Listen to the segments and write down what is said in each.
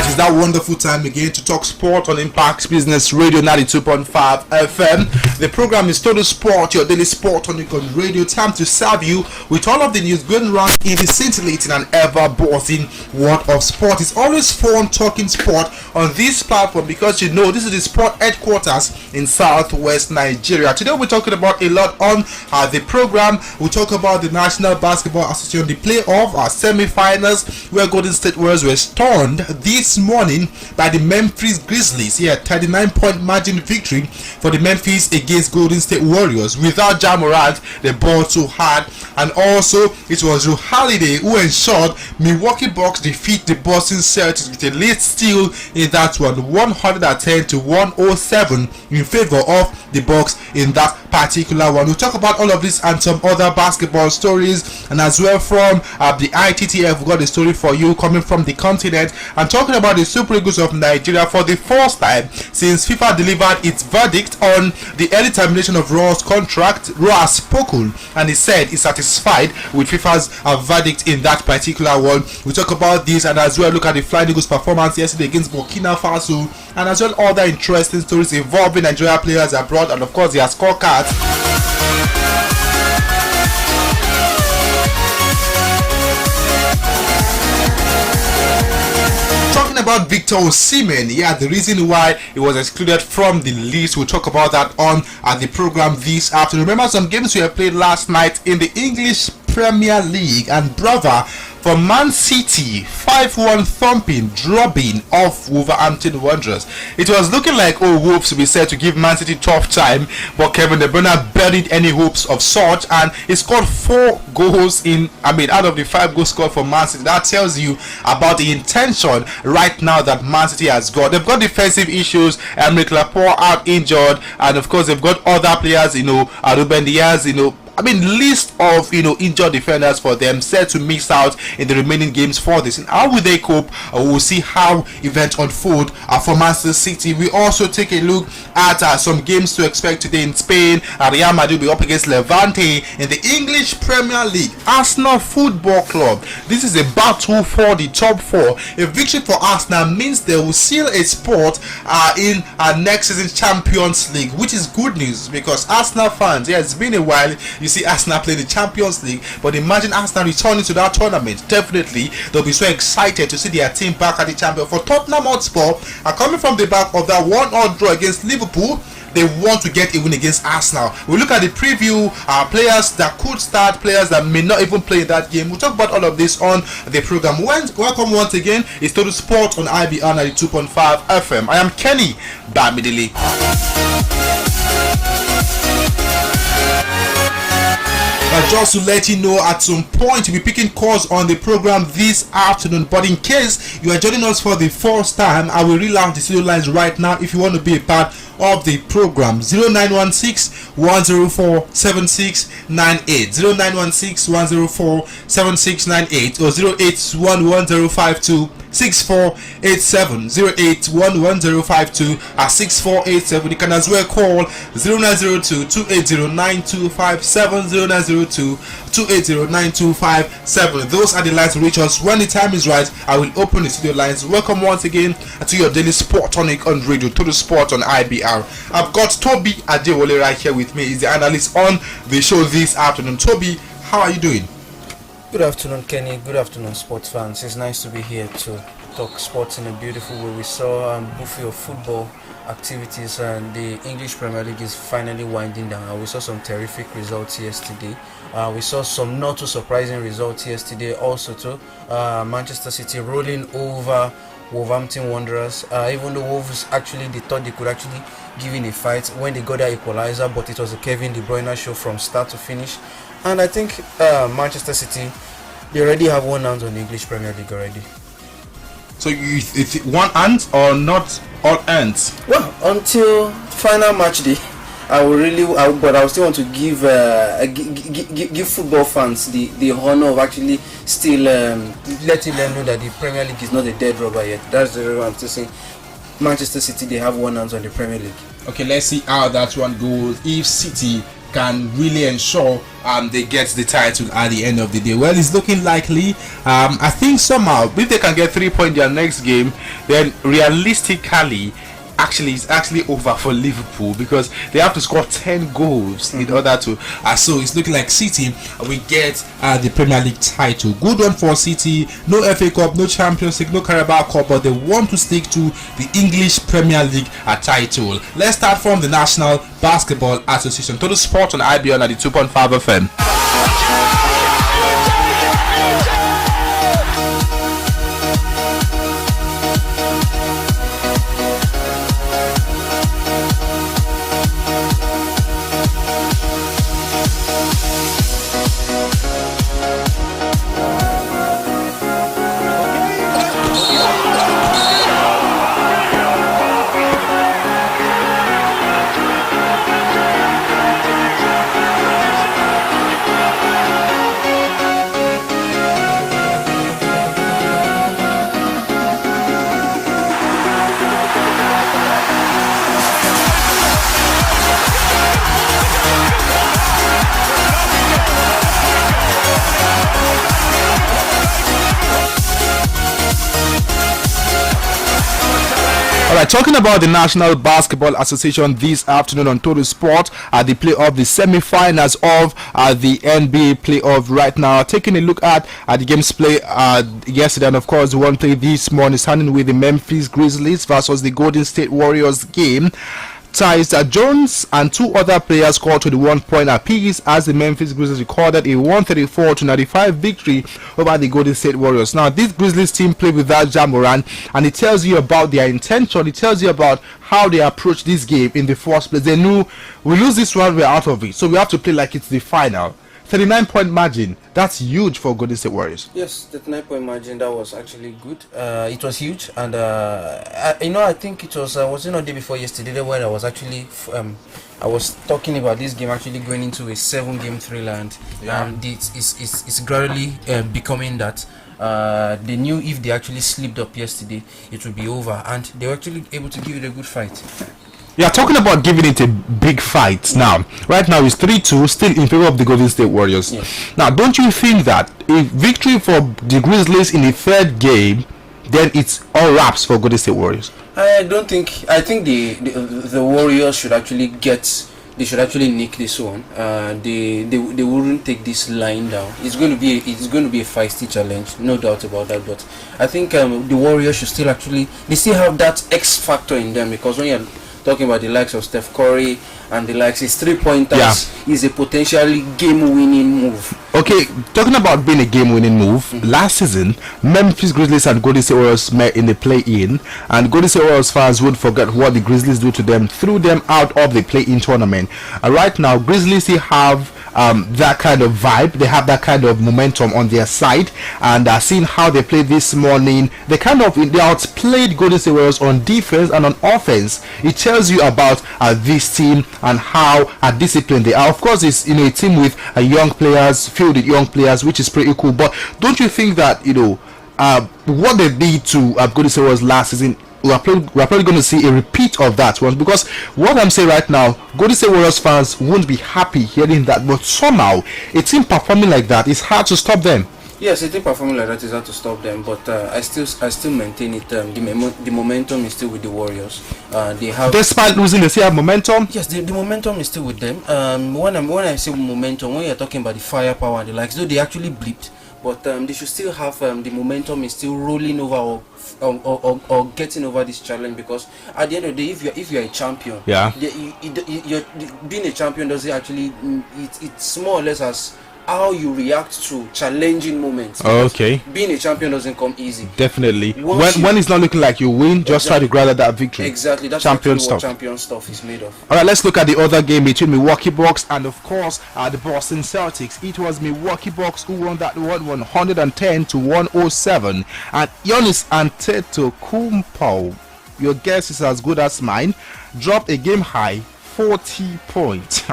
It's that wonderful time again to talk sport on Impact Business Radio 92.5 FM. The program is Total Sport, your daily sport on radio. Time to serve you with all of the news going around in the scintillating and ever-buzzing world of sport. It's always fun talking sport on this platform because you know this is the sport headquarters in Southwest Nigeria. Today we're talking about a lot on the program. We'll talk about the National Basketball Association, the playoff, our semi-finals, where Golden State Warriors were stunned this morning by the Memphis Grizzlies. 39-point margin victory for the Memphis against Golden State Warriors. Without Ja Morant, the ball too hard, and also it was Drew Holiday who ensured Milwaukee Bucks defeat the Boston Celtics with a late steal in that one, 110-107 in favor of the Bucks in that particular one. We'll talk about all of this and some other basketball stories, and as well from the ITTF, we've got a story for you coming from the continent and talking about the Super Eagles of Nigeria. For the first time since FIFA delivered its verdict on the early termination of Raw's contract, Raw has spoken and he said he's satisfied with FIFA's verdict in that particular one. We'll talk about this and as well look at the Flying Eagles performance yesterday against Burkina Faso, and as well other interesting stories involving Nigeria players abroad, and of course their scorecards. About Victor Osimhen, the reason why he was excluded from the list. We'll talk about that on the program this afternoon. Remember some games we have played last night in the English Premier League, and brother for Man City, 5-1 thumping, drubbing of Wolverhampton Wanderers. It was looking like Wolves will be set to give Man City tough time, but Kevin De Bruyne buried any hopes of such, and he scored 4 goals out of the 5 goals scored for Man City. That tells you about the intention right now that Man City has got. They've got defensive issues, Emerick Laporte out injured, and of course they've got other players, Ruben Diaz, list of injured defenders for them, set to miss out in the remaining games for this. And how will they cope? We'll see how events unfold for Manchester City. We also take a look at some games to expect today in Spain. Real Madrid will be up against Levante in the English Premier League. Arsenal Football Club, this is a battle for the top 4. A victory for Arsenal means they will seal a spot in next season's Champions League, which is good news because Arsenal fans, it's been a while you see Arsenal playing the Champions League, but imagine Arsenal returning to that tournament. Definitely they'll be so excited to see their team back at the champion. For Tottenham Hotspur, coming from the back of that 1-1 draw against Liverpool, they want to get a win against Arsenal. We'll look at the preview, players that could start, players that may not even play in that game. We'll talk about all of this on the program. Welcome once again. It's Total Sport on Ibr92.5 FM. I am Kenny Bamidele. Just to let you know, at some point we'll be picking calls on the program this afternoon, but in case you are joining us for the first time, I will reel out the studio lines right now if you want to be a part of the program. 0916-104-7698, 0916-104-7698, or 0811-052-6487, 0811-052-6487. You can as well call 0902-280-9257, 0902-280-9257. Those are the lines to reach us. When the time is right, I will open the studio lines. Welcome once again to your daily sport tonic on radio, Total Sport on IBR. I've got Toby Adewole right here with me. He's the analyst on the show this afternoon. Toby, how are you doing? Good afternoon, Kenny. Good afternoon, sports fans. It's nice to be here to talk sports in a beautiful way. We saw a buffet of football activities, and the English Premier League is finally winding down. We saw some terrific results yesterday. We saw some not too surprising results yesterday also too. Manchester City rolling over Wolverhampton Wanderers, even though Wolves they thought they could actually give in a fight when they got their equalizer, but it was a Kevin De Bruyne show from start to finish. And I think Manchester City, they already have one hand on the English Premier League already. So it's one hand or not all hands? Well, until final match day, but I still want to give football fans the honor of actually still letting them know that the Premier League is not a dead rubber yet. That's the reason I'm still saying Manchester City, they have one hand on the Premier League. Okay, let's see how that one goes. If City can really ensure they get the title at the end of the day. Well, it's looking likely. I think somehow if they can get 3 points their next game, then realistically it's actually over for Liverpool, because they have to score 10 goals in order to so it's looking like City we get the Premier League title. Good one for City. No FA Cup, no Champions League, no Carabao Cup, but they want to stick to the English Premier League title. Let's start from the National Basketball Association. Total Sport on Ibr92.5 FM. Alright, talking about the National Basketball Association this afternoon on Total Sport, the play of the semi-finals of the NBA playoff right now. Taking a look at the games play yesterday, and of course the one play this morning, starting with the Memphis Grizzlies versus the Golden State Warriors game. Tyus Jones and two other players scored 21 point apiece as the Memphis Grizzlies recorded a 134-95 victory over the Golden State Warriors. Now, this Grizzlies team played without Ja Morant, and it tells you about their intention. It tells you about how they approach this game in the first place. They knew we lose this one, we're out of it, so we have to play like it's the final. 39-point margin, that's huge for Golden State Warriors. Yes, 39-point margin, that was actually good. It was huge, and I think it was the day before yesterday when I was actually I was talking about this game actually going into a 7-game thriller, and it's gradually becoming that. They knew if they actually slipped up yesterday, it would be over, and they were actually able to give it a good fight. Yeah, talking about giving it a big fight now. Right now it's 3-2, still in favor of the Golden State Warriors. Yes. Now, don't you think that a victory for the Grizzlies in the third game, then it's all wraps for Golden State Warriors? I think the Warriors should actually nick this one. They wouldn't take this line down. It's going to be a feisty challenge, no doubt about that. But I think the Warriors should still have that X factor in them, because when you're talking about the likes of Steph Curry and the likes, his 3-pointers is a potentially game-winning move. Okay, talking about being a game-winning move, last season Memphis Grizzlies and Golden State Warriors met in the play-in, and Golden State Warriors fans would forget what the Grizzlies do to them, threw them out of the play-in tournament. Right now Grizzlies still have that kind of vibe, they have that kind of momentum on their side, and seeing how they played this morning, they outplayed Golden State Warriors on defense and on offense. It tells you about this team and how disciplined they are. Of course, it's a team with young players, filled with young players, which is pretty cool. But don't you think that what they did to Golden State Warriors last season, we're probably going to see a repeat of that one? Because what I'm saying right now, Golden State Warriors fans won't be happy hearing that, but somehow a team performing like that, it's hard to stop them. Yes, a team performing like that is hard to stop them, but I still maintain it. The momentum is still with the Warriors. They have, despite losing, they still have momentum. Yes, the momentum is still with them. When I say momentum, when you're talking about the firepower and the likes, though they actually blipped, but they should still have the momentum is still rolling over or getting over this challenge, because at the end of the day, if you're a champion, you're being a champion doesn't actually it's more or less as how you react to challenging moments. Okay. Being a champion doesn't come easy. Definitely. When it's not looking like you win, just try to grab that victory. Exactly. That's champion what stuff. Champion stuff is made of. All right, let's look at the other game between Milwaukee Bucks and, of course, the Boston Celtics. It was Milwaukee Bucks who won that one 110-107. And Giannis Antetokounmpo, your guess is as good as mine, dropped a game high 40 points.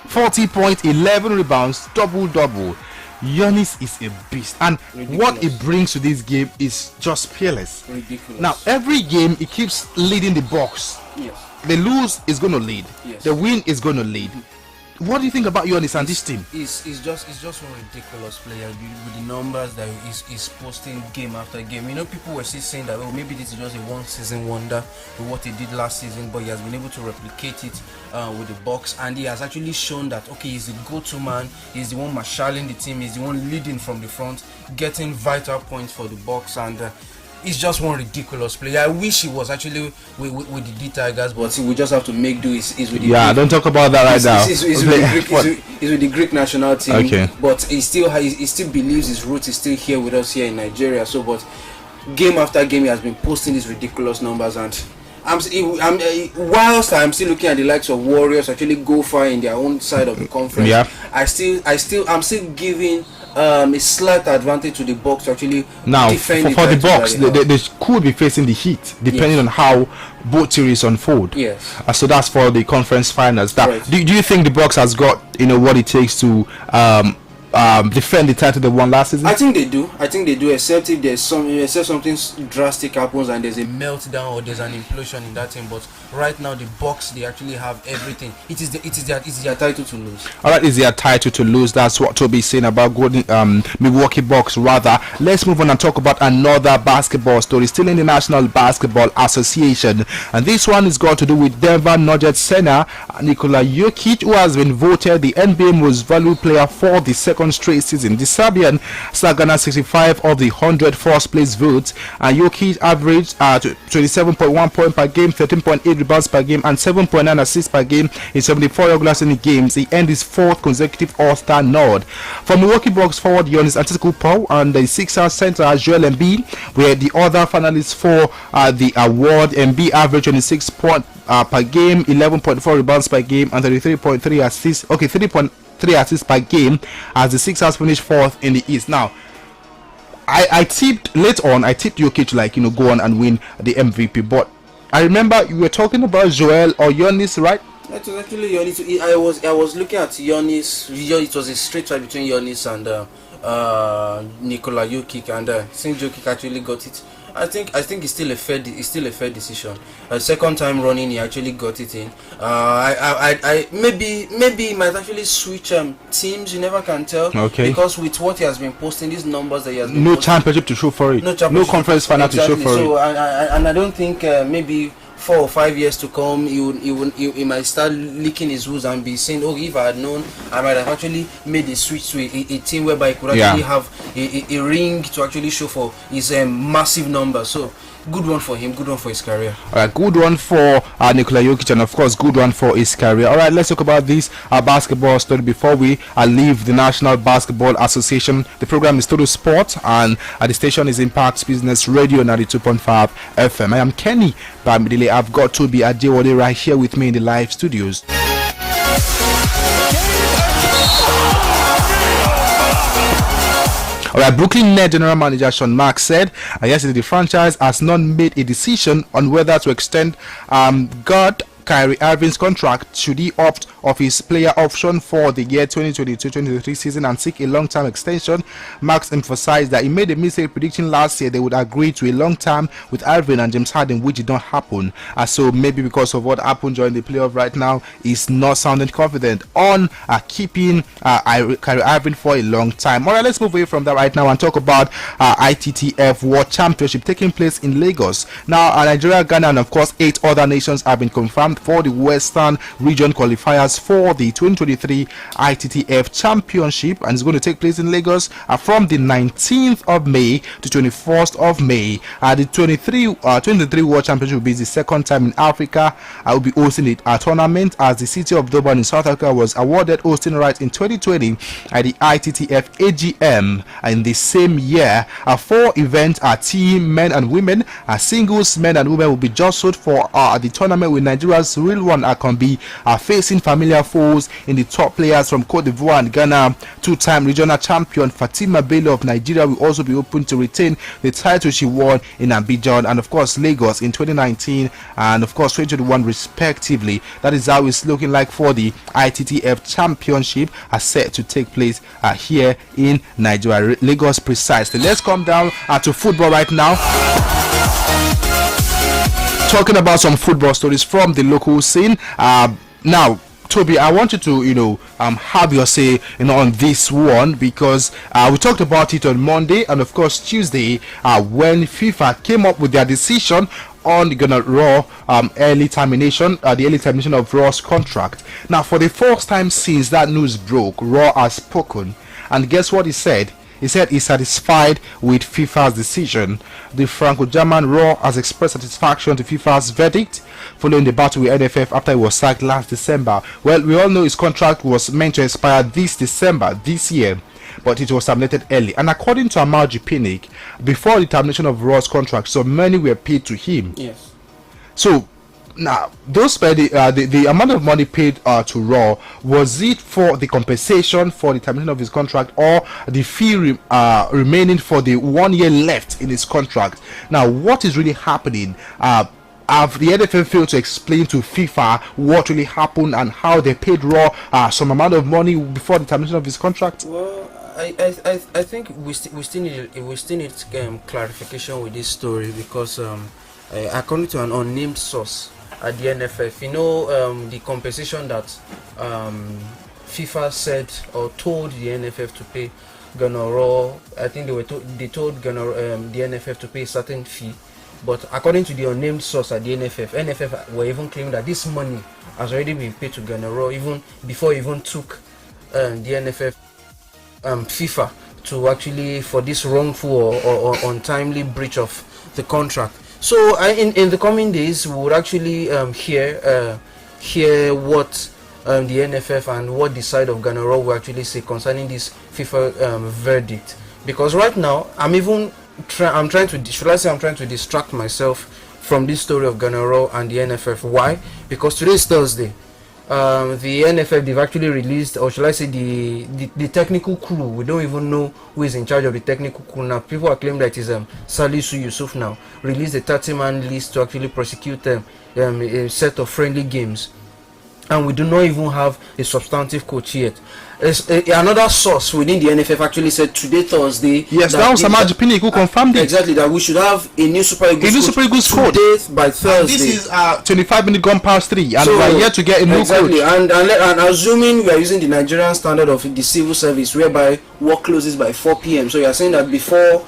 40 points, 11 rebounds, double-double. Giannis is a beast, and ridiculous. What it brings to this game is just peerless. Ridiculous. Now, every game he keeps leading the Bucks. Yes. The lose is going to lead. Yes. The win is going to lead. What do you think about Ionis and this team? It's just one ridiculous player with the numbers that he's posting game after game. You know, people were still saying that, oh, maybe this is just a one-season wonder with what he did last season, but he has been able to replicate it with the Bucks, and he has actually shown that, okay, he's the go-to man, he's the one marshalling the team, he's the one leading from the front, getting vital points for the Bucks, and he's just one ridiculous player. I wish he was actually with the D Tigers, but we just have to make do. Is with the Greek. Don't talk about that right now. He's with the Greek national team. Okay. But he still believes his roots is still here with us here in Nigeria. So, but game after game, he has been posting these ridiculous numbers, and whilst I'm still looking at the likes of Warriors actually go far in their own side of the conference. Yeah. I'm still giving a slight advantage to the Bucks to actually defend for the Bucks. They could be facing the Heat depending on how both series unfold. Yes. So that's for the conference finals. Right. Do you think the Bucks has got what it takes to defend the title they won last season? I think they do, except if something drastic happens and there's a meltdown or there's an implosion in that team. But right now the Bucks, they actually have everything. It is their title to lose. Alright, it's their title to lose. That's what Toby's saying about Milwaukee Bucks. Rather, let's move on and talk about another basketball story still in the National Basketball Association, and this one is got to do with Denver Nuggets center Nikola Jokic, who has been voted the NBA most valuable player for the second straight season. The Serbian garnered 65 of the 100 first place votes, and Jokic averaged 27.1 points per game, 13.8 rebounds per game, and 7.9 assists per game in 74 regular season games. He earned his fourth consecutive All-Star nod. For Milwaukee Bucks forward Giannis Antetokounmpo and the Sixers center Joel Embiid were the other finalists for the award. Embiid averaged 26 points per game, 11.4 rebounds per game, and 33.3 assists. 3.3 assists per game as the Sixers finished fourth in the East. Now, I tipped Jokic go on and win the MVP, but I remember you were talking about Joel or Giannis, right? It was actually Giannis. I was looking at Giannis. It was a straight fight between Giannis and Nikola Jokic, and since Jokic actually got it, I think it's still a fair decision. Second time running, he actually got it in. Maybe he might actually switch teams. You never can tell. Okay. Because with what he has been posting, these numbers that he has been posting, championship to show for it. No conference final to show for it. So I don't think maybe 4 or 5 years to come, he might start licking his wounds and be saying, oh, if I had known, I might have actually made a switch to a team whereby he could actually have a ring to actually show for his massive numbers. So good one for him, good one for his career. Alright, good one for Nikola Jokic, and of course good one for his career. Alright, let's talk about this basketball story before we leave the National Basketball Association. The program is Total Sport, and the station is Impact Business Radio 92.5 FM. I am Kenny Bamidele. I've got Toby Adewale right here with me in the live studios. Alright, Brooklyn Nets general manager Sean Marks said yesterday the franchise has not made a decision on whether to extend guard Kyrie Irving's contract should he opt of his player option for the year 2022-2023 season and seek a long-term extension. Marks emphasized that he made a mistake predicting last year they would agree to a long term with Irving and James Harden, which did not happen. So maybe because of what happened during the playoff right now, he's not sounding confident on keeping Kyrie Irving for a long time. Alright, let's move away from that right now and talk about ITTF World Championship taking place in Lagos. Now, Nigeria, Ghana, and of course 8 other nations have been confirmed for the Western Region qualifiers for the 2023 ITTF Championship, and it's going to take place in Lagos from the 19th of May to 21st of May. The 23 World Championship will be the second time in Africa. I will be hosting a tournament, as the city of Durban in South Africa was awarded hosting rights in 2020 at the ITTF AGM. In the same year, 4 events are team men and women, singles men and women will be jostled for the tournament, with Nigeria's Real One Akombi facing familiar foes in the top players from Cote d'Ivoire and Ghana. 2-time regional champion Fatima Bello of Nigeria will also be open to retain the title she won in Abidjan and of course Lagos in 2019 and of course 2021 respectively. That is how it's looking like for the ITTF Championship set to take place here in Nigeria, Lagos precisely. Let's come down to football right now. Talking about some football stories from the local scene. Now, Toby, I want you to, have your say, on this one, because we talked about it on Monday and of course Tuesday, when FIFA came up with their decision on the Raw early termination, the early termination of Raw's contract. Now, for the first time since that news broke, Raw has spoken, and guess what he said? He said he's satisfied with FIFA's decision. The Franco-German Raw has expressed satisfaction to FIFA's verdict following the battle with NFF after he was sacked last December. Well, we all know his contract was meant to expire this December, this year, but it was terminated early. And according to Amutajero Pinnick, before the termination of Raw's contract, so money were paid to him. Yes. So now, the amount of money paid to Raw, was it for the compensation for the termination of his contract, or the fee remaining for the 1 year left in his contract? Now, what is really happening? Have the NFF failed to explain to FIFA what really happened and how they paid Raw some amount of money before the termination of his contract? Well, I think we still need clarification with this story, because according to an unnamed source at the NFF, the compensation that FIFA said or told the NFF to pay Ghana Raw, I think they told Ghana, the NFF to pay a certain fee, but according to the unnamed source at the NFF were even claiming that this money has already been paid to Ghana Raw even before it even took the NFF FIFA to actually for this wrongful or untimely breach of the contract. So in the coming days we would actually hear what the NFF and what the side of Ghana Raw will actually say concerning this FIFA verdict, because right now I'm trying to distract myself from this story of Ghana Raw and the NFF. Why? Because today is Thursday. The NFF, they've actually released, or shall I say, the technical crew. We don't even know who is in charge of the technical crew now. People are claiming that it is Salisu Yusuf now released a 30-man list to actually prosecute a set of friendly games, and we do not even have a substantive coach yet. Another source within the NFF actually said today, Thursday. Yes, that was Amutajero Pinnick who confirmed it. Exactly, that we should have a new Super Eagles coach today by Thursday. And this is 25 minutes gone past 3, and so, we are yet to get a new coach. And assuming we are using the Nigerian standard of the civil service, whereby work closes by 4 p.m. So you are saying that before,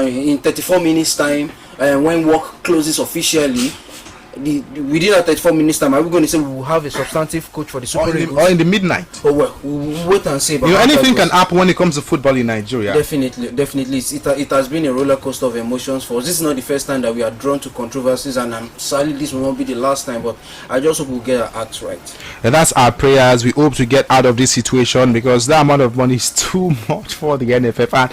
in 34 minutes time, when work closes officially, within that 34 minutes time, are we going to say we will have a substantive coach for the Super Eagles? Or in the midnight? Oh well, we'll wait and see. Anything can happen when it comes to football in Nigeria. Definitely. It has been a roller coaster of emotions for us. This is not the first time that we are drawn to controversies, and sadly this will not be the last time, but I just hope we'll get our acts right. And that's our prayers. We hope to get out of this situation, because that amount of money is too much for the NFF. And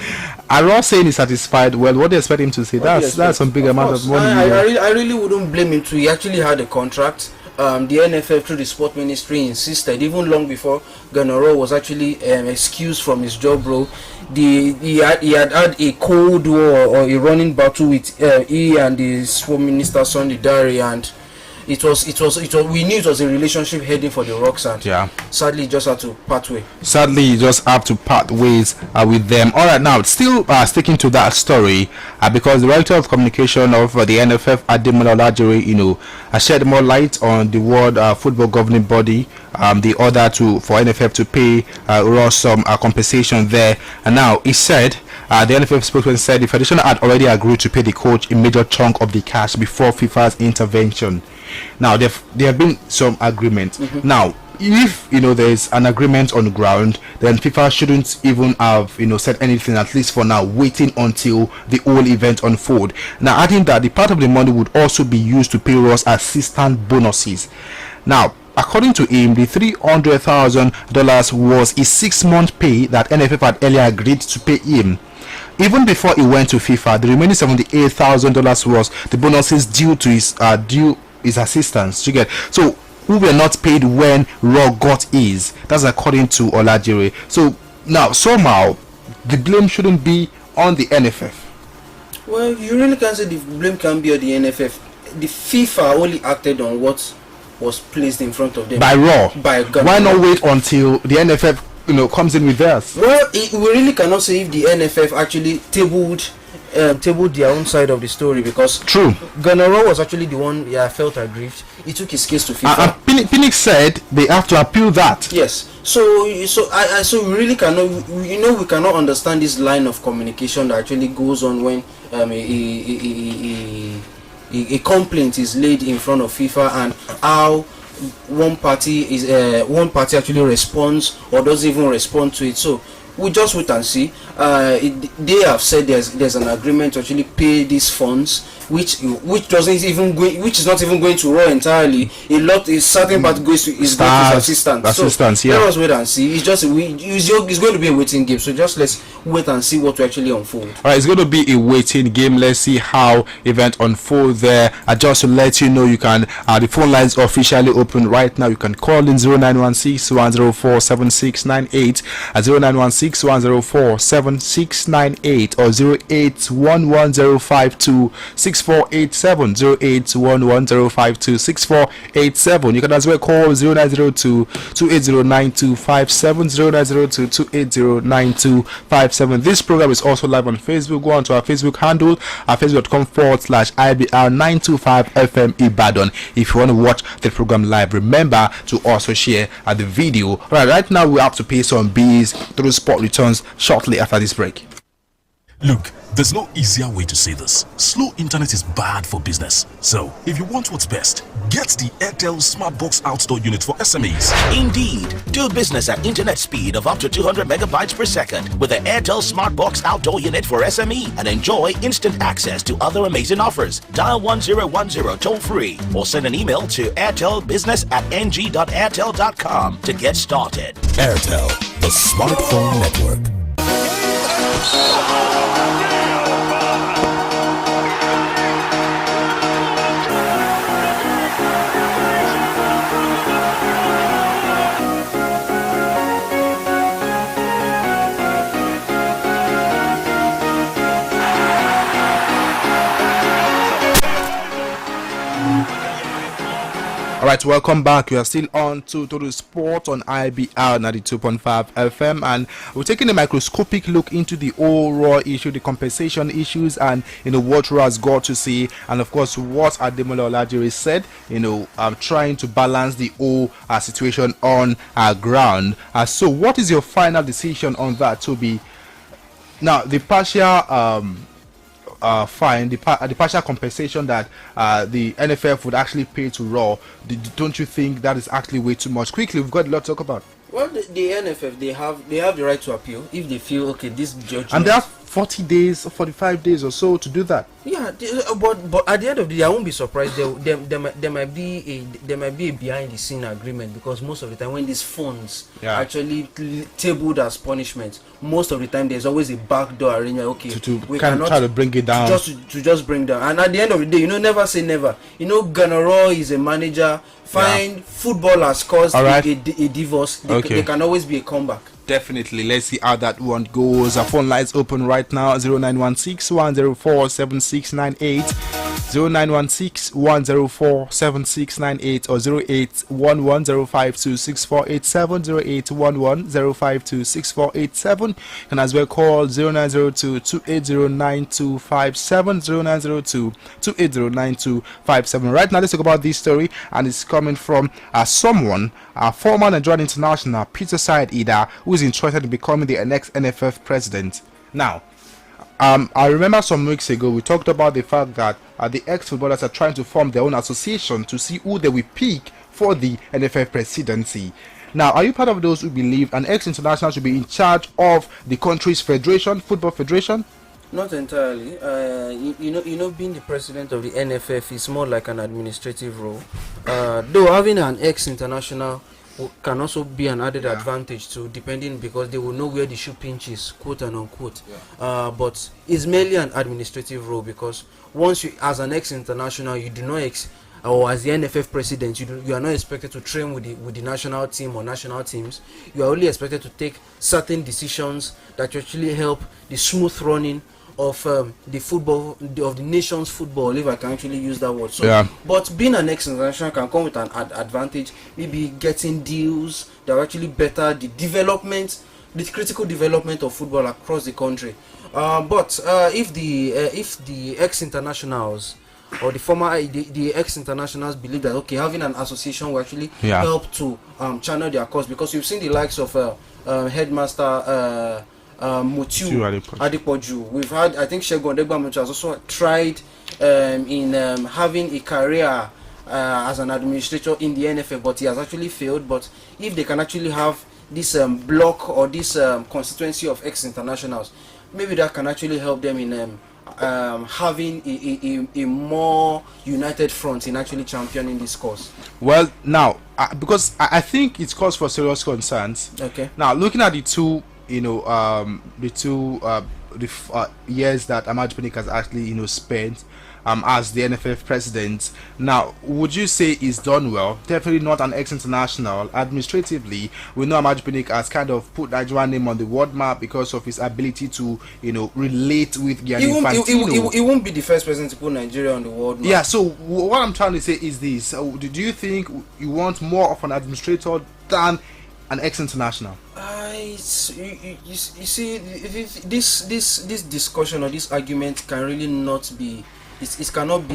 I'm not saying he's satisfied. Well, what do you expect him to say? That's some big amount of money. I really wouldn't blame him too. He actually had a contract. The NFF through the sport ministry insisted, even long before Ghana Raw was actually excused from his job role. He had a cold war or a running battle with he and the sport minister Sunday Dare, and it was we knew it was a relationship heading for the rocks, and sadly just had to part ways. With them. All right, now still sticking to that story, because the director of communication of the NFF, Amutajero, has shed more light on the World Football Governing Body, the order for NFF to pay Raw some compensation there. And now he said, the NFF spokesman said the federation had already agreed to pay the coach a major chunk of the cash before FIFA's intervention. Now there have been some agreement. Now, if there is an agreement on the ground, then FIFA shouldn't even have said anything, at least for now, waiting until the whole event unfold. Now, adding that the part of the money would also be used to pay Raw's assistant bonuses. Now, according to him, the $300,000 was a 6-month pay that NFF had earlier agreed to pay him. Even before he went to FIFA, the remaining $78,000 was the bonuses due to his assistants. You get? So who were not paid when Raw got his. That's according to Amutajero. So now somehow the blame shouldn't be on the NFF. Well, you really can't say the blame can be on the NFF. The FIFA only acted on what was placed in front of them by Raw. Why not wait until the NFF comes in with theirs? Well, we really cannot say if the NFF actually tabled tabled their own side of the story, because True. Gennaro was actually the one felt aggrieved. He took his case to FIFA. Pinnick said they have to appeal that. Yes. So we really cannot, we cannot understand this line of communication that actually goes on when a complaint is laid in front of FIFA, and how one party actually responds or doesn't even respond to it. So we just wait and see. They have said there's an agreement to actually pay these funds, which is not even going to Raw entirely. A certain part goes to his assistants. So let us wait and see. It's going to be a waiting game. So just let's wait and see what will actually unfold. All right, it's going to be a waiting game. Let's see how event unfold there. Just to let you know, you can the phone lines are officially open right now. You can call in 0916 104 7698 at 0916 104 7698 or 0811 6487 0811 6487. You can as well call 0902 2809257 0902 2809257. This program is also live on Facebook. Go on to our Facebook handle at facebook.com/Ibr92.5FM Ibadan. If you want to watch the program live, remember to also share the video. Right now we have to pay some bills. Through Sport returns shortly after this break. Look, there's no easier way to say this. Slow internet is bad for business. So, if you want what's best, get the Airtel Smartbox Outdoor Unit for SMEs. Indeed, do business at internet speed of up to 200 megabytes per second with the Airtel Smartbox Outdoor Unit for SME and enjoy instant access to other amazing offers. Dial 1010 toll free or send an email to airtelbusiness@ng.airtel.com to get started. Airtel, the smartphone network. Alright, welcome back. You are still on to Total Sport on IBR92.5 FM, and we're taking a microscopic look into the overall issue, the compensation issues, and what Raw has got to see, and of course what Ademola Olajire said, trying to balance the whole situation on our ground. So what is your final decision on that, Toby? Now, the partial fine, the partial compensation that the NFF would actually pay to Raw, don't you think that is actually way too much? Quickly, we've got a lot to talk about. Well, the NFF, they have the right to appeal if they feel, okay, this judgment, and they have 40 days or 45 days or so to do that. Yeah, but at the end of the day, I won't be surprised. There might be a behind the scene agreement, because most of the time when these funds actually tabled as punishment, most of the time there's always a backdoor arrangement. Okay, we cannot try to bring it down, just bring down. And at the end of the day, never say never. Gennaro is a manager. Fine, football has caused a divorce. There can always be a comeback. Definitely. Let's see how that one goes. Our phone lines open right now. 0916 104 7698 0916 104 7698 or 0811 052 6487 0811 052 6487. You can as well call 0902 2809257 0902 2809257. Right now, let's talk about this story, and it's coming from someone, former Nigerian international Peter Said Ida, who is interested in becoming the next NFF president. Now, I remember some weeks ago we talked about the fact that the ex-footballers are trying to form their own association to see who they will pick for the NFF presidency. Now, are you part of those who believe an ex-international should be in charge of the country's federation, football federation? Not entirely. Being the president of the NFF is more like an administrative role. Though having an ex-international can also be an added advantage too, depending, because they will know where the shoe pinches, quote and unquote. But it's merely an administrative role, because once you, as an ex-international, you do not or as the NFF president, you are not expected to train with the national team or national teams. You are only expected to take certain decisions that actually help the smooth running of the football, of the nation's football, if I can actually use that word. So, but being an ex-international can come with an advantage, maybe getting deals that are actually better the development the critical development of football across the country. But if the ex-internationals or the former the ex-internationals believe that okay, having an association will actually help to channel their cause, because you've seen the likes of headmaster Mutiu Adepoju. We've had, I think Shegun Degbamutu has also tried in having a career as an administrator in the NFF, but he has actually failed. But if they can actually have this block or this constituency of ex-internationals, maybe that can actually help them in having a more united front in actually championing this cause. Well, now because I think it's cause for serious concerns. Okay. Now, looking at the two, years that Ahmad Pinnick has actually spent as the NFF president. Now, would you say he's done well? Definitely not an ex-international. Administratively, we know Ahmad Pinnick has kind of put Nigerian name on the world map because of his ability to, relate with Gianni Infantino. He won't be the first president to put Nigeria on the world map. Yeah, so what I'm trying to say is this. Do you think you want more of an administrator than an ex-international? You see, this discussion or this argument can really not be. It cannot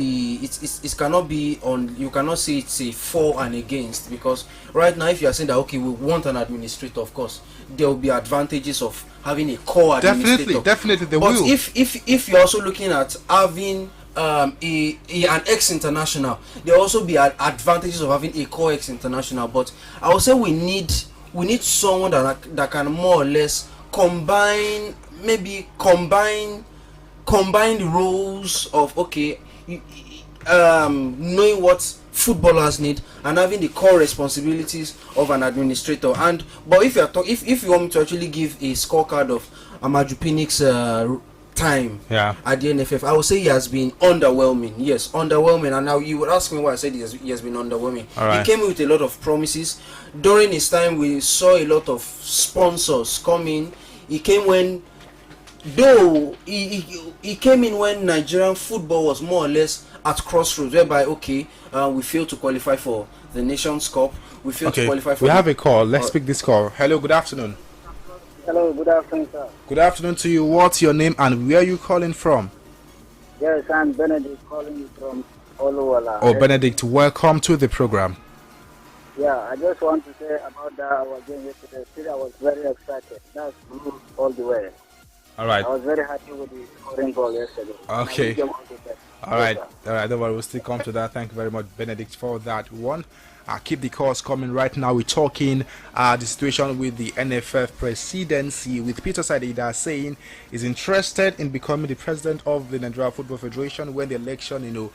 be on. You cannot say it's a for and against, because right now, if you are saying that okay, we want an administrator, of course there will be advantages of having a core administrator. Definitely there but will. If you're also looking at having an ex-international, there will also be advantages of having a core ex-international. But I would say we need someone that can more or less combine the roles of okay, knowing what footballers need and having the core responsibilities of an administrator. But if you want me to actually give a scorecard of Amaju Pinnick's time at the NFF, I would say he has been underwhelming. Yes, underwhelming. And now you would ask me why I said he has been underwhelming. He came in with a lot of promises. During his time, we saw a lot of sponsors come in. He came when Nigerian football was more or less at crossroads, whereby we failed to qualify for the Nations Cup. We failed to qualify for. We have a call. Let's pick this call. Hello, good afternoon. Hello, good afternoon, sir. Good afternoon to you. What's your name and where are you calling from? Yes, I'm Benedict, calling you from Oluwala. Oh, Benedict, welcome to the program. Yeah, I just want to say about that our game yesterday. I was very excited. That's all the way. All right. I was very happy with the scoring goal yesterday. Okay. All right. Don't worry. We'll still come to that. Thank you very much, Benedict, for that one. Keep the calls coming. Right now, we're talking the situation with the NFF presidency, with Peter Saidida saying he's interested in becoming the president of the Nigeria Football Federation when the election,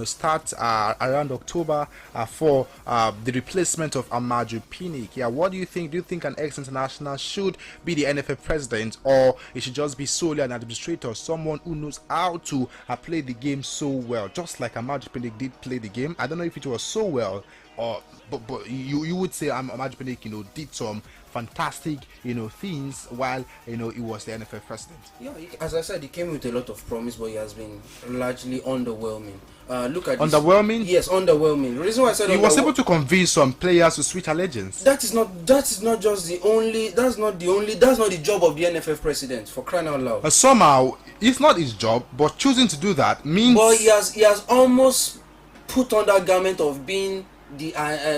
starts around October for the replacement of Amaju Pinnick. Yeah, what do you think? Do you think an ex-international should be the NFF president, or it should just be solely an administrator, someone who knows how to play the game so well, just like Amaju Pinnick did play the game? I don't know if it was so well. But you would say Amaju Pinnick, did some fantastic, things while, he was the NFF president. Yeah, as I said, he came with a lot of promise, but he has been largely underwhelming. Look at underwhelming. Yes, underwhelming. The reason why I said he was able to convince some players to switch allegiance. That is not just the only. That's not the job of the NFF president, for crying out loud. Somehow, it's not his job, but choosing to do that means. But he has almost put on that garment of being the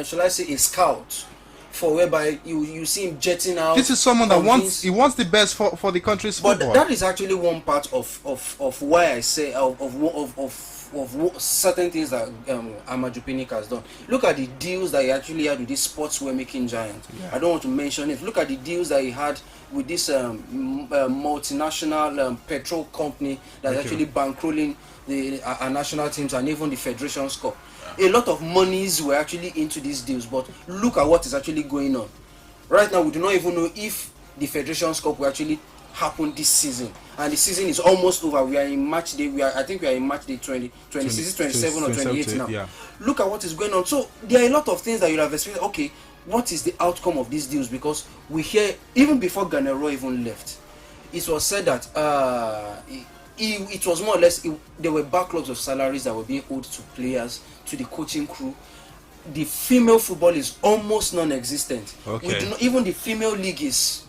shall I say a scout, for whereby you see him jetting out. This is someone that wants the best for the country's football. But that is actually one part of why I say of certain things that Amaju Pinnick has done. Look at the deals that he actually had with this sportswear making giant. I don't want to mention it. Look at the deals that he had with this multinational petrol company that's actually bankrolling our national teams and even the Federation's Cup. A lot of monies were actually into these deals, but look at what is actually going on. Right now, we do not even know if the Federation's Cup will actually happen this season. And the season is almost over. We are in match day. I think we are in match day 26, 27 or 28 now. Yeah. Look at what is going on. So there are a lot of things that you have expected. Okay, what is the outcome of these deals? Because we hear, even before Ganero even left, it was said that it was more or less, there were backlogs of salaries that were being owed to players, to the coaching crew. The female football is almost non-existent. Okay. We do not, even the female league is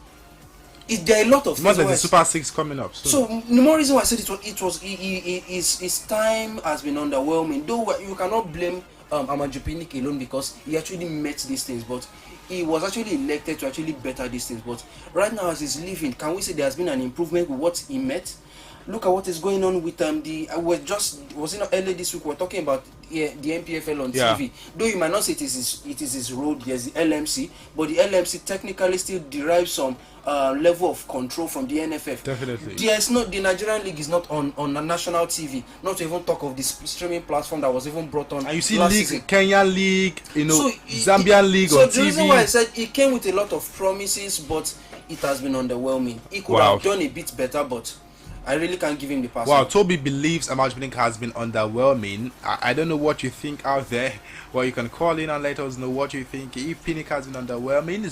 there are a lot of More things than why the Super Six coming up. so the more reason why I said his time has been underwhelming. Though you cannot blame Amutajero alone because he actually met these things, but he was actually elected to actually better these things. But right now, as he's leaving, can we say there has been an improvement with what he met? Look at what is going on with was it not early this week? We're talking about the MPFL on TV. Though you might not say it is his road. There's the LMC, but the LMC technically still derives some level of control from the NFF. Definitely. The Nigerian league is not on a national TV. Not to even talk of the streaming platform that was even brought on. And you see last league, season. Kenya league, Zambian league on TV. So the reason why I said it came with a lot of promises, but it has been underwhelming. He could have done a bit better, but I really can't give him the pass. Wow, Toby believes Amutajero has been underwhelming. I don't know what you think out there. Well, you can call in and let us know what you think. If Pinnick has been underwhelming,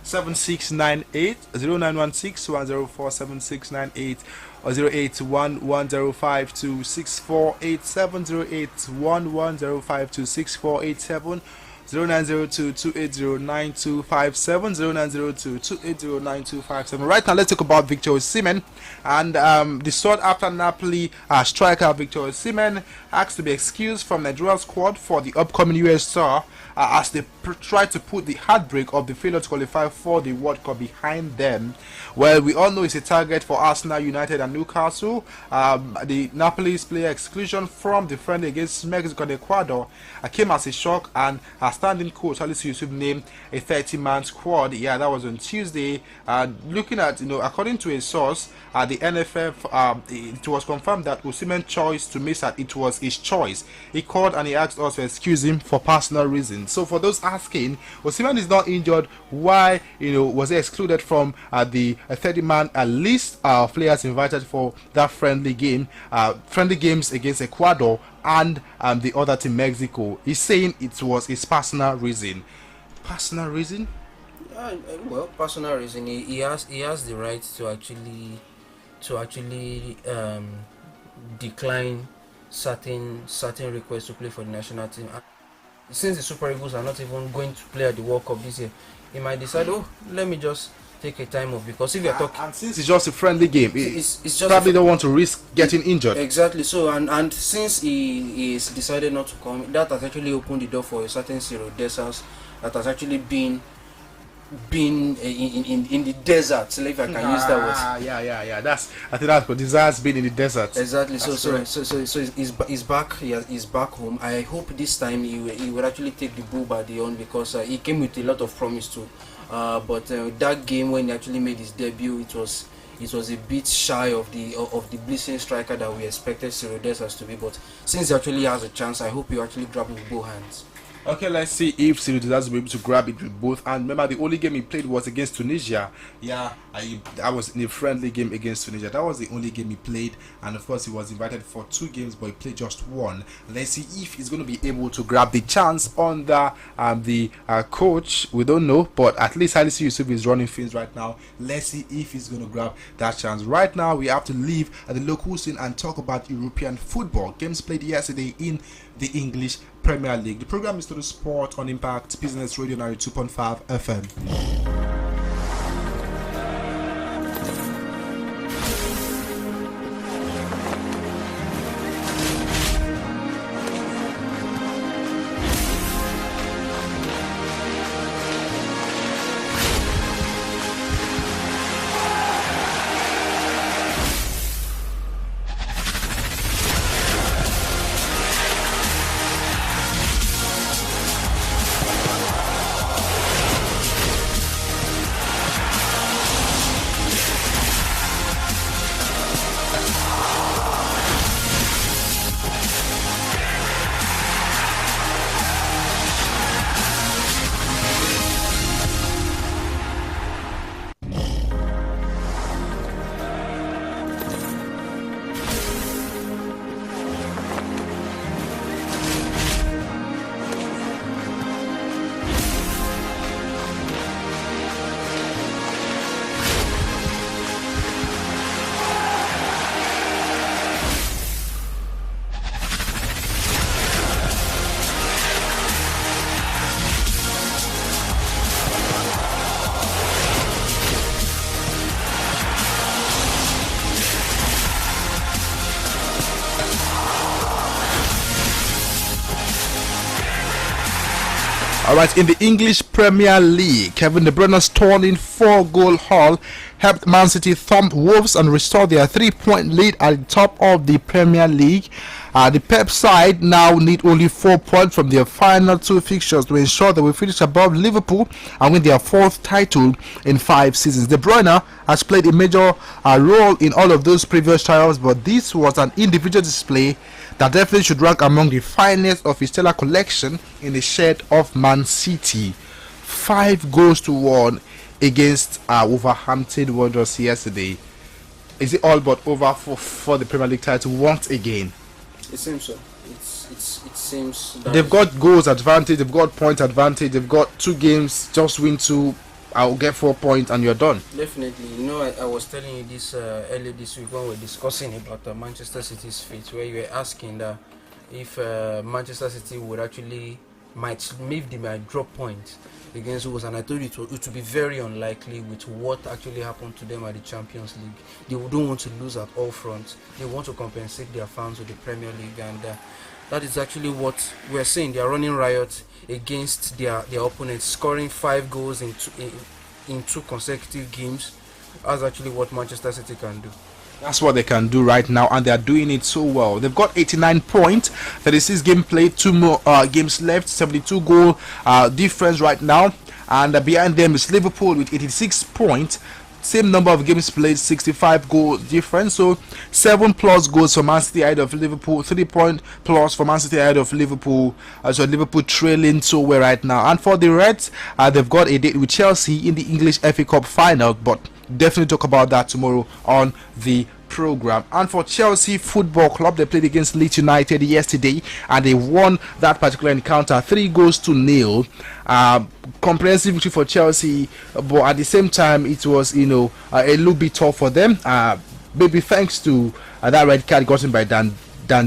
0916-104-7698, 0916-104-7698, or 081-1052-6487, 081-1052-6487, 0902-280-9257, 0902-280-9257. Right now, let's talk about Victor Osimhen. And the sought after Napoli striker Victor Osimhen asked to be excused from Nigeria's squad for the upcoming US tour as they try to put the heartbreak of the failure to qualify for the World Cup behind them. Well, we all know it's a target for Arsenal, United and Newcastle. The Napoli's player exclusion from the friendly against Mexico and Ecuador came as a shock, and standing coach Salisu Yusuf named a 30-man squad. Yeah, that was on Tuesday. Looking at, according to a source, the NFF, it was confirmed that Osimhen's choice to miss that it was his choice. He called and he asked us to excuse him for personal reasons. So for those asking, Osimhen is not injured. Why, was he excluded from the 30-man list of players invited for that friendly games against Ecuador and the other team, Mexico? He's saying it was his personal reason. Personal reason? Well, personal reason. He has the right to actually decline certain requests to play for the national team. Since the Super Eagles are not even going to play at the World Cup this year, he might decide, let me just take a time off, because if you're talking, and since it's just a friendly game, it's just probably don't want to risk getting injured. Exactly. So and since he is decided not to come, that has actually opened the door for a certain Ciro Desas that has actually been in the desert, if I can use that word. Yeah. I think that's what Desir's been in the desert. Exactly. So he's back. He's back home. I hope this time he will actually take the bull by the horn, because he came with a lot of promise too. But that game when he actually made his debut, it was a bit shy of the blistering striker that we expected Ciro Desas to be. But since he actually has a chance, I hope he actually grab it with both hands. Okay, let's see if Ciro Desas will be able to grab it with both. And remember, the only game he played was against Tunisia. Yeah, I was in a friendly game against Tunisia. That was the only game he played, and of course he was invited for 2 games, but he played just 1. Let's see if he's going to be able to grab the chance under the coach. We don't know, but at least Salisu Yusuf is running things right now. Let's see if he's going to grab that chance. Right now, we have to leave the local scene and talk about European football. Games played yesterday in the English Premier League. The program is Total Sport on Impact Business Radio 92.5 FM. Alright, in the English Premier League, Kevin De Bruyne's stunning 4-goal haul helped Man City thump Wolves and restore their 3-point lead at the top of the Premier League. The Pep side now need only 4 points from their final 2 fixtures to ensure they will finish above Liverpool and win their 4th title in 5 seasons. De Bruyne has played a major role in all of those previous trials, but this was an individual display that definitely should rank among the finest of his stellar collection in the shed of Man City. 5-1 against Wolverhampton Wanderers yesterday. Is it all but over for the Premier League title once again? It seems so. It seems that they've got goals advantage, they've got point advantage, they've got 2 games, just win 2, I'll get 4 points and you're done. Definitely. You know, I was telling you this earlier this week when we were discussing about Manchester City's fate, where you were asking that if Manchester City would actually maybe they might drop points against Wolves, and I told you it would be very unlikely with what actually happened to them at the Champions League. They don't want to lose at all fronts. They want to compensate their fans with the Premier League, and that is actually what we're saying. They are running riot against their opponents, scoring 5 goals in 2 consecutive games. That's actually what Manchester City can do. That's what they can do right now, and they are doing it so well. They've got 89 points, 36 games played, 2 more games left, 72 goal difference right now, and behind them is Liverpool with 86 points. Same number of games played, 65 goal difference. So 7+ goals for Man City ahead of Liverpool, 3 point plus for Man City ahead of Liverpool. So Liverpool trailing so well right now. And for the Reds, they've got a date with Chelsea in the English FA Cup final, but definitely talk about that tomorrow on the program. And for Chelsea Football Club, they played against Leeds United yesterday and they won that particular encounter 3-0. Comprehensive victory for Chelsea, but at the same time it was a little bit tough for them, maybe thanks to that red card gotten by Dan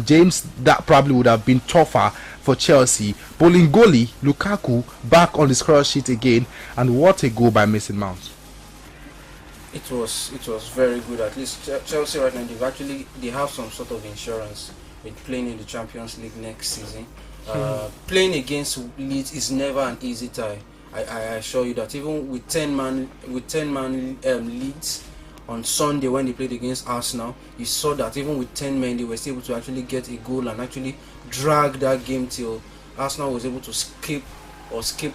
James. That probably would have been tougher for Chelsea. Bolingoli, Lukaku back on the score sheet again, and what a goal by Mason Mount. It was very good. At least Chelsea right now, they have some sort of insurance with playing in the Champions League next season. Playing against Leeds is never an easy tie. I assure you that. Even with 10 man Leeds on Sunday when they played against Arsenal, you saw that even with 10 men they were able to actually get a goal and actually drag that game till Arsenal was able to skip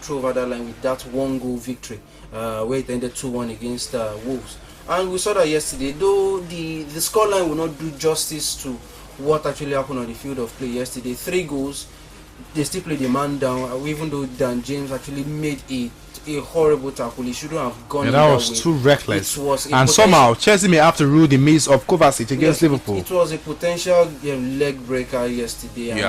through over that line with that 1-goal victory, where it ended 2-1 against Wolves. And we saw that yesterday, though the scoreline will not do justice to what actually happened on the field of play yesterday. 3 goals, they still played the man down, even though Dan James actually made a horrible tackle. He shouldn't have gone. That was too reckless. And somehow Chelsea may have to rule the miss of Kovacic against Liverpool. It was a potential leg breaker yesterday, and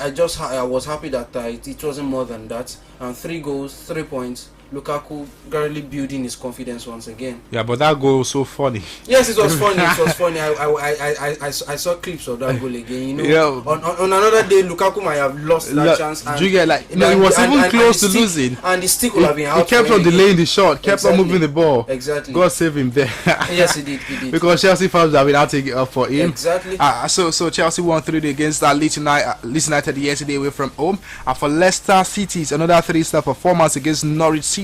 I was happy that it wasn't more than that. And 3 goals, 3 points. Lukaku gradually building his confidence once again. Yeah, but that goal was so funny. Yes, it was funny. It was funny. I saw clips of that goal again. On another day, Lukaku might have lost that chance. And, you get he was even close to losing. And the stick would have been out. He kept on delaying the shot, kept on moving the ball. Exactly. God save him there. Yes, he did. Because Chelsea fans have been out taking it up for him. Exactly. So Chelsea won 3 against Leeds United yesterday away from home. And for Leicester City, it's another 3-star performance against Norwich City,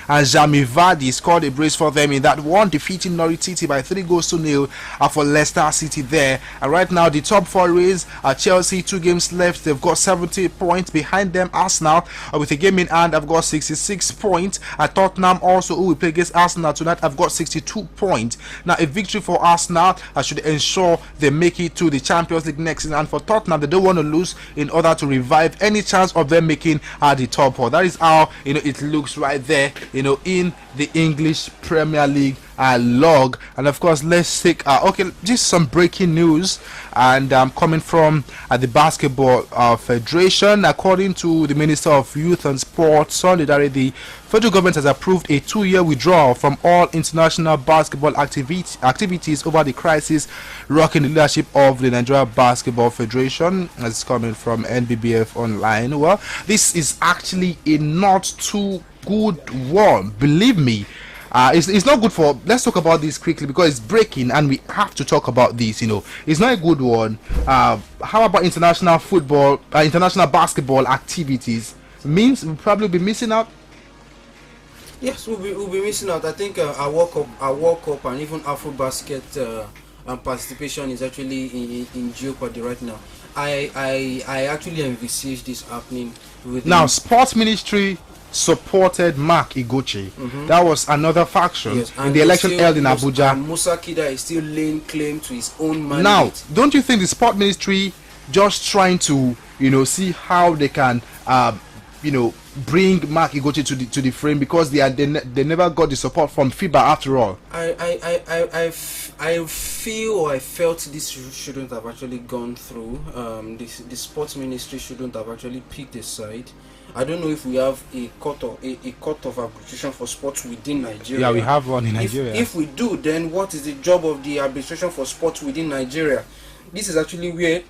and Jamie Vardy scored a brace for them in that one, defeating Norwich City by 3-0 for Leicester City there. And right now the top 4 race Chelsea, 2 games left, they've got 70 points. Behind them Arsenal with a game in hand, I've got 66 points. Tottenham also, who will play against Arsenal tonight, I've got 62 points. Now a victory for Arsenal should ensure they make it to the Champions League next season, and for Tottenham they don't want to lose in order to revive any chance of them making the top 4. That is how it looks right there in the English Premier League log. And of course, let's take just some breaking news, and coming from the Basketball Federation. According to the Minister of Youth and Sports, Solidarity, the federal government has approved a 2-year withdrawal from all international basketball activities over the crisis rocking the leadership of the Nigeria Basketball Federation. As coming from NBBF Online. Well, this is actually a not too good one, believe me. It's not good for. Let's talk about this quickly because it's breaking and we have to talk about this. It's not a good one. How about international basketball activities means we'll probably be missing out. Yes, we'll be missing out. I think our World Cup and even AfroBasket and participation is actually in jeopardy right now. I actually envisage this happening now. Sports Ministry supported Mark Igochi. That was another faction in the election held in Abuja. And Musa Kida is still laying claim to his own mandate. Now, don't you think the Sport Ministry just trying to see how they can bring Mark Igochi to the frame, because they never got the support from FIBA after all? I feel, or I felt this shouldn't have actually gone through. The sports ministry shouldn't have actually picked a side. I don't know if we have a court of arbitration for sports within Nigeria. Yeah, we have one in Nigeria. If we do, then what is the job of the arbitration for sports within Nigeria? This is actually where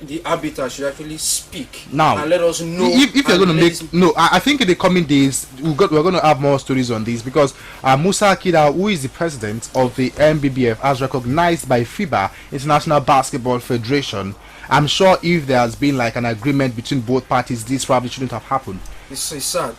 the arbiter should actually speak now and let us know. If you're going to make I think in the coming days we're going to have more stories on this, because Musa Akida, who is the president of the MBBF, as recognized by FIBA, International Basketball Federation. I'm sure if there has been like an agreement between both parties, this probably shouldn't have happened. It's sad,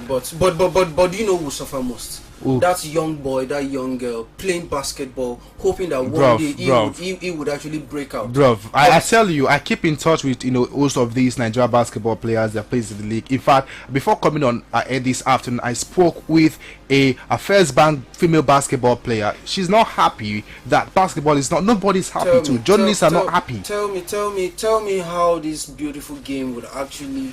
but you know who will suffer most? Ooh. That young boy, that young girl playing basketball, hoping that one day he would actually break out. I tell you, I keep in touch with most of these Nigeria basketball players that plays in the league. In fact, before coming on air this afternoon, I spoke with a First Bank female basketball player. She's not happy that basketball is not. Nobody's happy too. Journalists are not happy. Tell me how this beautiful game would actually